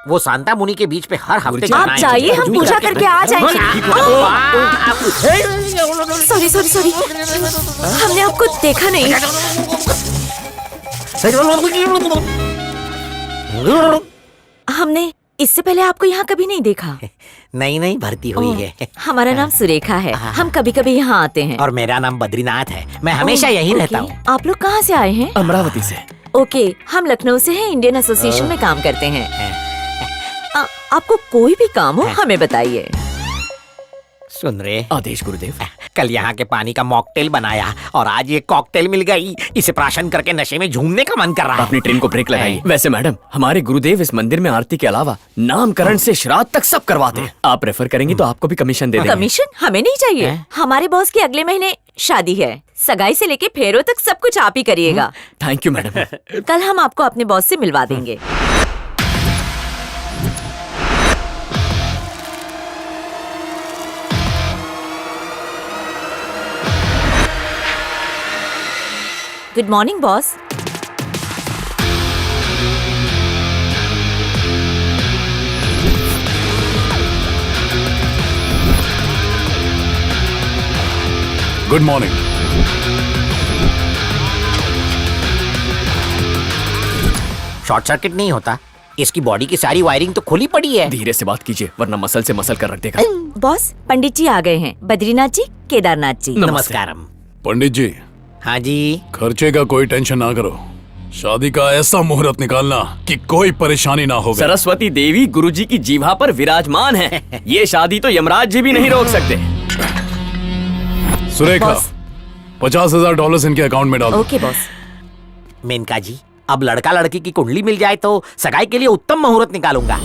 वो सांता मुनि के बीच पे हर हफ्ते आप जाइए, हम पूजा करके आ जाएंगे। सॉरी सॉरी सॉरी, हमने आपको देखा नहीं। हमने इससे पहले आपको यहाँ कभी नहीं देखा। नहीं भर्ती हुई है। हमारा नाम सुरेखा है, हम कभी कभी यहाँ आते हैं। और मेरा नाम बद्रीनाथ है, मैं हमेशा यहीं रहता हूँ। आप लोग कहाँ से आए हैं? अमरावती से। ओके, हम लखनऊ से हैं, इंडियन एसोसिएशन में काम करते हैं। आपको कोई भी काम हो हमें बताइए। सुन रे, आदेश गुरुदेव। कल यहाँ के पानी का मॉकटेल बनाया और आज ये कॉकटेल मिल गई। इसे प्राशन करके नशे में झूमने का मन कर रहा है। अपनी ट्रेन को ब्रेक लगाइए। वैसे मैडम, हमारे गुरुदेव इस मंदिर में आरती के अलावा नामकरण से श्राद्ध तक सब करवाते हैं। आप रेफर करेंगे तो आपको भी कमीशन दे देंगे। कमीशन हमें नहीं चाहिए। हमारे बॉस की अगले महीने शादी है, सगाई से लेके फेरों तक सब कुछ आप ही करिएगा। Thank you madam. कल हम आपको अपने बॉस से मिलवा देंगे। Good morning boss. Good morning. Short circuit नहीं होता, इसकी बॉडी की सारी वायरिंग तो खुली पड़ी है। धीरे से बात कीजिए वरना मसल से मसल कर रख देगा। बॉस, पंडित जी आ गए हैं, बद्रीनाथ जी, केदारनाथ जी। नमस्कारम। पंडित जी, हाँ जी। खर्चे का कोई टेंशन ना करो। शादी का ऐसा मुहूर्त निकालना कि कोई परेशानी ना हो। सरस्वती देवी गुरुजी की जीभा पर विराजमान है। ये शादी तो यमराज जी भी नहीं रोक सकते। सुरेखा, $50,000 इनके अकाउंट में डाल दो। Okay boss. मेनका जी, अब लड़का लड़की की कुंडली मिल जाए तो सगाई के लिए उत्तम मुहूर्त निकालूंगा।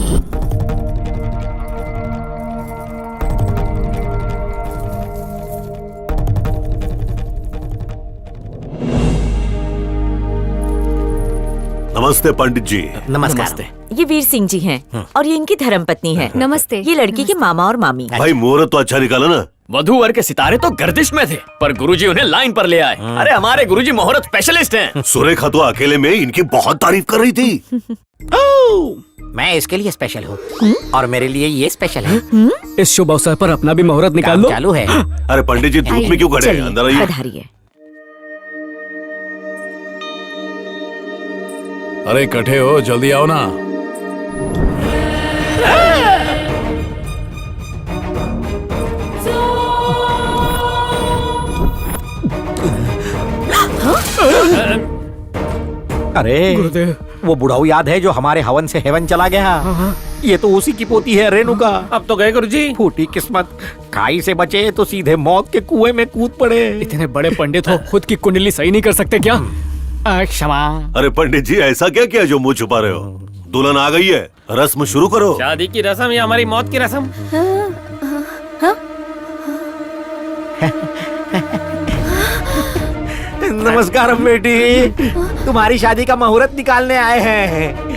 नमस्ते पंडित जी। नमस्कार। ये वीर सिंह जी हैं और ये इनकी धर्मपत्नी है। नमस्ते। ये लड़की के मामा और मामी। भाई मुहूर्त तो अच्छा निकाला ना। वधू वर के सितारे तो गर्दिश में थे, पर गुरुजी उन्हें लाइन पर ले आए। अरे हमारे गुरुजी मुहूर्त स्पेशलिस्ट हैं। सुरेखा तो अकेले में इनकी बहुत तारीफ कर रही थी। मैं इसके लिए स्पेशल हूँ और मेरे लिए ये स्पेशल है। इस शुभ अवसर पर अपना भी मुहूर्त निकाल लो। चालू है। अरे पंडित जी धूप में क्यों खड़े हैं? अंदर आइए। पधारिए। अरे इकट्ठे हो, जल्दी आओ ना। अरे गुरुदेव, वो बुढ़ाऊ याद है जो हमारे हवन से हेवन चला गया? ये तो उसी की पोती है रेणुका। अब तो गए गुरुजी। फूटी किस्मत, खाई से बचे तो सीधे मौत के कुएं में कूद पड़े। इतने बड़े पंडित हो, खुद की कुंडली सही नहीं कर सकते क्या? क्षमा। अरे पंडित जी ऐसा क्या किया जो मुंह छुपा रहे हो? दुल्हन आ गई है, रस्म शुरू करो। शादी की रस्म या हमारी मौत की रस्म? नमस्कार बेटी, तुम्हारी शादी का मुहूर्त निकालने आए हैं।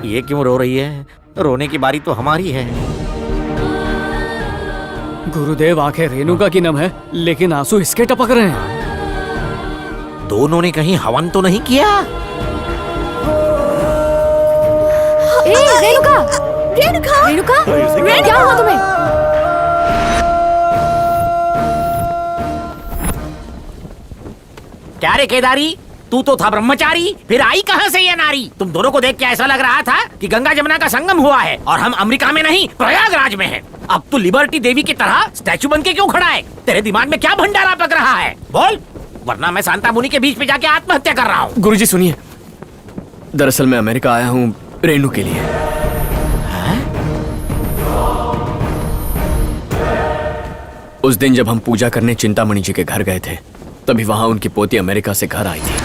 ये क्यों रो रही है? रोने की बारी तो हमारी है। गुरुदेव, आंखें रेणुका की नम है, लेकिन आंसू इसके टपक रहे हैं। दोनों ने कहीं हवन तो नहीं किया? रेणुका, रेणुका, रेणुका, क्या हुआ तुम्हें? क्या रे केदारी, तू तो था ब्रह्मचारी, फिर आई कहां से ये नारी? तुम दोनों को देख के ऐसा लग रहा था कि गंगा जमुना का संगम हुआ है और हम अमेरिका में नहीं प्रयागराज में हैं। अब तू लिबर्टी देवी की तरह स्टैचू बन के क्यों खड़ा है? तेरे दिमाग में क्या भंडारा पक रहा है? बोल, वरना मैं सांता मुनि के बीच पे जाके आत्महत्या कर रहा हूँ। गुरुजी सुनिए, दरअसल मैं अमेरिका आया हूँ रेणु के लिए। उस दिन जब हम पूजा करने चिंतामणि जी के घर गए थे, तभी वहाँ उनकी पोती अमेरिका से घर आई थी।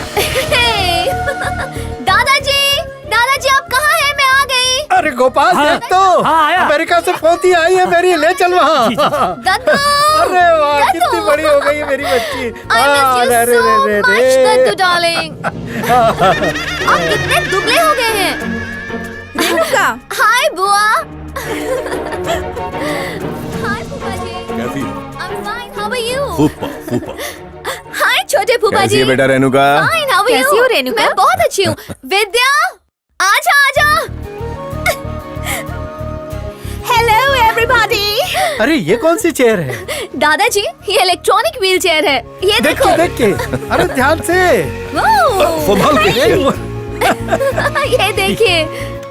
दादाजी, दादाजी आप कहाँ हैं? मैं आ गई। अरे गोपाल देख तो अमेरिका से पोती आई है मेरी, ले चल वहाँ। दद्दू, अरे वाह, दद्दू। कितनी बड़ी हो गई है मेरी बच्ची। I miss you अरे so रे much, रे दद्दू रे। darling. आप कितने दुबले हो गए हैं। रेणुका, हाय बुआ। हाय फूफा जी। कैसी है? I'm fine, how are you? फूफा फूफा हाय छोटे फूफा जी। बेटा Renuka? Fine, how are you? कैसी हो रेणुका? मैं बहुत अच्छी हूँ। विद्या, आजा आजा। Hello everybody. अरे ये कौन सी चेयर है? दादाजी, ये इलेक्ट्रॉनिक व्हील चेयर है। ये देख देखो। के देख के, अरे ध्यान से। वो। संभाल के। ये देखिए,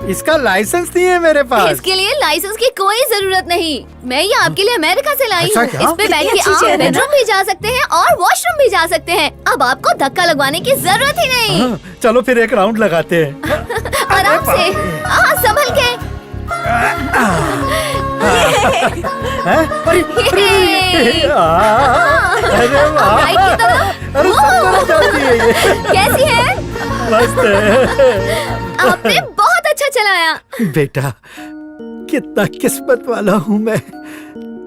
इसका लाइसेंस नहीं है मेरे पास। इसके लिए लाइसेंस की कोई जरूरत नहीं। मैं ये आपके लिए अमेरिका से लाई अच्छा हूँ। क्या? इस पे बैठ के अच्छी आप चेयर है ना? बेडरूम भी जा सकते हैं और वॉशरूम भी जा सकते हैं। अब आपको धक्का लगवाने की जरूरत ही नहीं। हाँ, चलो फिर एक राउंड लगाते हैं। आराम से, संभल के। हैं? अरे ये। अरे वाह, राइट की तरफ। अरे सब तरफ जाती है ये। कैसी है? मस्त है। आपने बहुत अच्छा चलाया। बेटा, कितना किस्मत वाला हूँ मैं।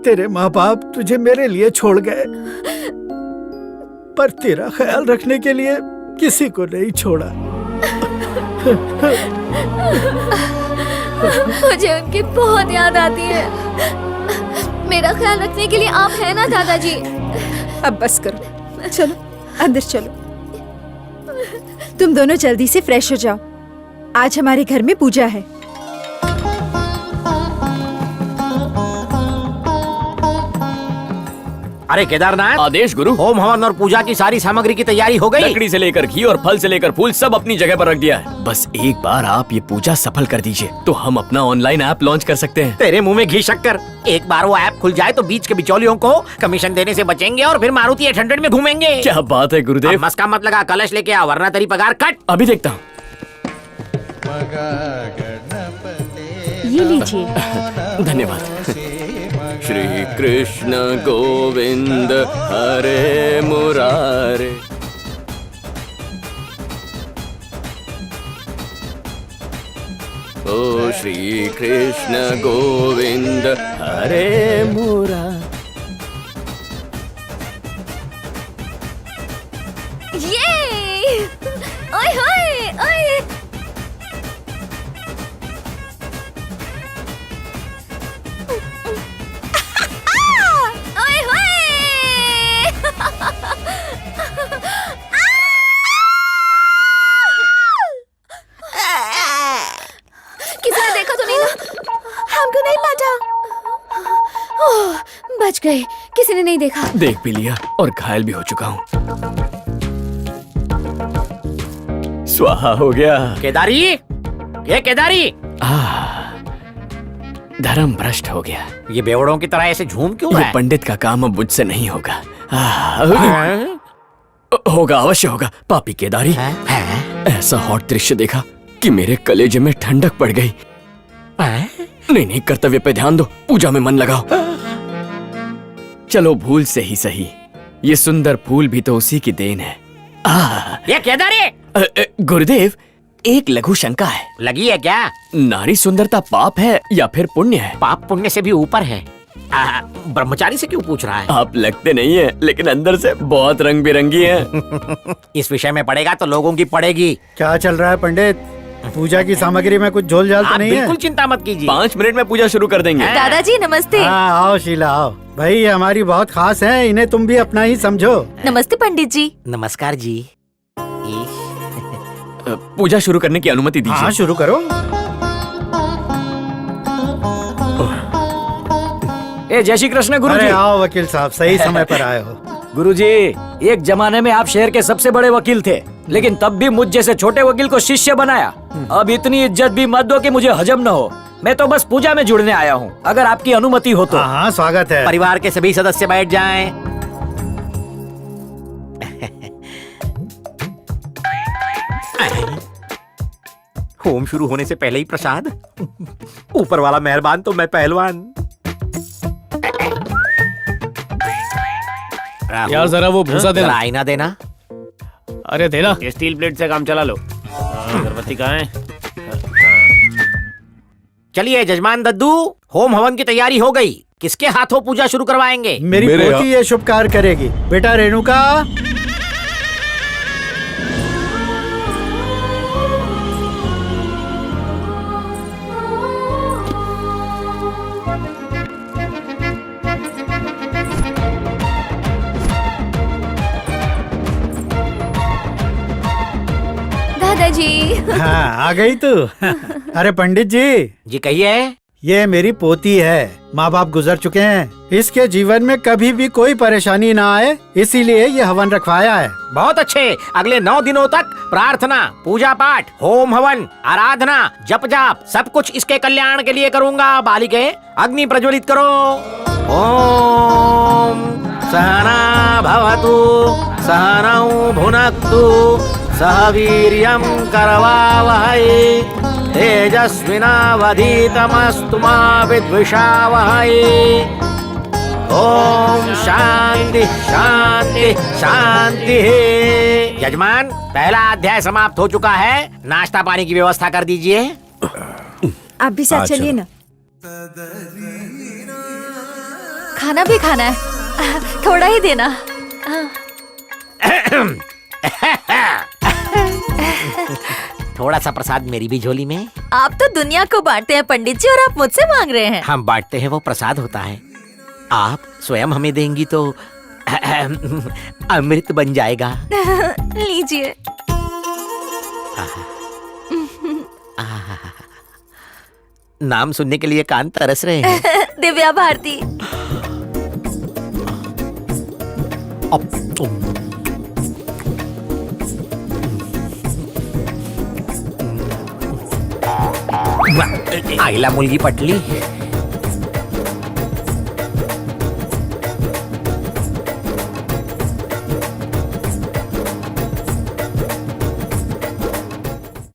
तेरे माँ बाप तुझे मेरे लिए छोड़ गए, पर तेरा ख्याल रखने के लिए किसी को नहीं छोड़ा। मुझे उनकी बहुत याद आती है। मेरा ख्याल रखने के लिए आप हैं ना दादाजी? अब बस करो, चलो अंदर चलो। तुम दोनों जल्दी से फ्रेश हो जाओ, आज हमारे घर में पूजा है। अरे केदारनाथ, आदेश गुरु। होम हवन और पूजा की सारी सामग्री की तैयारी हो गई। लकड़ी से लेकर घी और फल से लेकर फूल सब अपनी जगह पर रख दिया है। बस एक बार आप ये पूजा सफल कर दीजिए तो हम अपना ऑनलाइन ऐप लॉन्च कर सकते हैं। तेरे मुंह में घी शक्कर। एक बार वो ऐप खुल जाए तो बीच के बिचौलियों को कमीशन देने से बचेंगे और फिर मारुति 800 में घूमेंगे। क्या बात है गुरुदेव। अब मस्का मत लगा, कलश लेके आ वरना तेरी पगार कट। अभी देखता हूँ। ये लीजिए। धन्यवाद। श्री कृष्ण गोविंद हरे मुरारे। ओ श्री कृष्ण गोविंद हरे मुरारे। ये ओए होए ओए। ओए होए। किसी ने देखा तो नहीं ना? हमको नहीं पता। ओह, बच गए, किसी ने नहीं देखा। देख भी लिया और घायल भी हो चुका हूँ। स्वाहा हो गया। केदारी, ये केदारी, धर्म भ्रष्ट हो गया। ये बेवड़ों की तरह ऐसे झूम क्यों रहा ये है? पंडित का काम अब मुझसे नहीं होगा। होगा, अवश्य होगा। पापी केदारी, ऐसा हॉट दृश्य देखा कि मेरे कलेजे में ठंडक पड़ गई। नहीं नहीं, कर्तव्य पे ध्यान दो, पूजा में मन लगाओ। चलो भूल से ही सही, ये सुंदर फूल भी तो उसी की देन है। ये केदारी, गुरुदेव, एक लघु शंका है। लगी है क्या? नारी सुंदरता पाप है या फिर पुण्य है? पाप पुण्य से भी ऊपर है। ब्रह्मचारी से क्यों पूछ रहा है? आप लगते नहीं है, लेकिन अंदर से बहुत रंग बिरंगी हैं। इस विषय में पढ़ेगा तो लोगों की पड़ेगी। क्या चल रहा है पंडित? पूजा की सामग्री में कुछ झोल झाल तो आप नहीं है? बिल्कुल चिंता मत कीजिए। 5 मिनट में पूजा शुरू कर देंगे। दादाजी नमस्ते। हाँ, आओ शीला आओ। भाई ये हमारी बहुत खास है, इन्हें तुम भी अपना ही समझो। नमस्ते पंडित जी। नमस्कार जी। पूजा शुरू करने की अनुमति दीजिए। हाँ, शुरू करो। ए जय श्री कृष्ण गुरुजी। अरे आओ वकील साहब, सही समय पर आए हो। गुरुजी, एक जमाने में आप शहर के सबसे बड़े वकील थे, लेकिन तब भी मुझ जैसे छोटे वकील को शिष्य बनाया। अब इतनी इज्जत भी मत दो कि मुझे हजम न हो। मैं तो बस पूजा में जुड़ने आया हूँ, अगर आपकी अनुमति हो तो। हाँ, स्वागत है। परिवार के सभी सदस्य बैठ जाएं। होम शुरू होने से पहले ही प्रसाद। ऊपर वाला मेहरबान तो मैं पहलवान। यार जरा वो भूसा देना। आईना देना। अरे देना। स्टील प्लेट से काम चला लो। अगरबत्ती कहाँ है? चलिए जजमान दद्दू, होम हवन की तैयारी हो गई। किसके हाथों पूजा शुरू करवाएंगे? मेरी मेरे पोती ये शुभ कार्य करेगी। बेटा रेणुका, दादाजी। हाँ आ गई तू। अरे पंडित जी, जी कहिए। ये मेरी पोती है। माँ बाप गुजर चुके हैं, इसके जीवन में कभी भी कोई परेशानी ना आए, इसीलिए ये हवन रखवाया है। बहुत अच्छे। अगले 9 दिनों तक प्रार्थना, पूजा पाठ, होम हवन, आराधना, जप जाप सब कुछ इसके कल्याण के लिए करूँगा। बालिके अग्नि प्रज्वलित करो। ओम सहना भवतु सहनौ भुनक्तु सह वीर्यं करवावहै तेजस्विनावधीतमस्तु मा विद्विषावहै। ओम शांति शांति शांति। यजमान, पहला अध्याय समाप्त हो चुका है। नाश्ता पानी की व्यवस्था कर दीजिए। आप भी साथ चलिए ना। खाना भी खाना है, थोड़ा ही देना। थोड़ा सा प्रसाद मेरी भी झोली में। आप तो दुनिया को बांटते हैं पंडित जी, और आप मुझसे मांग रहे हैं। हम बांटते हैं वो प्रसाद होता है, आप स्वयं हमें देंगी तो अमृत बन जाएगा। लीजिए। नाम सुनने के लिए कान तरस रहे हैं। दिव्या भारती। आईला मुलगी पटली।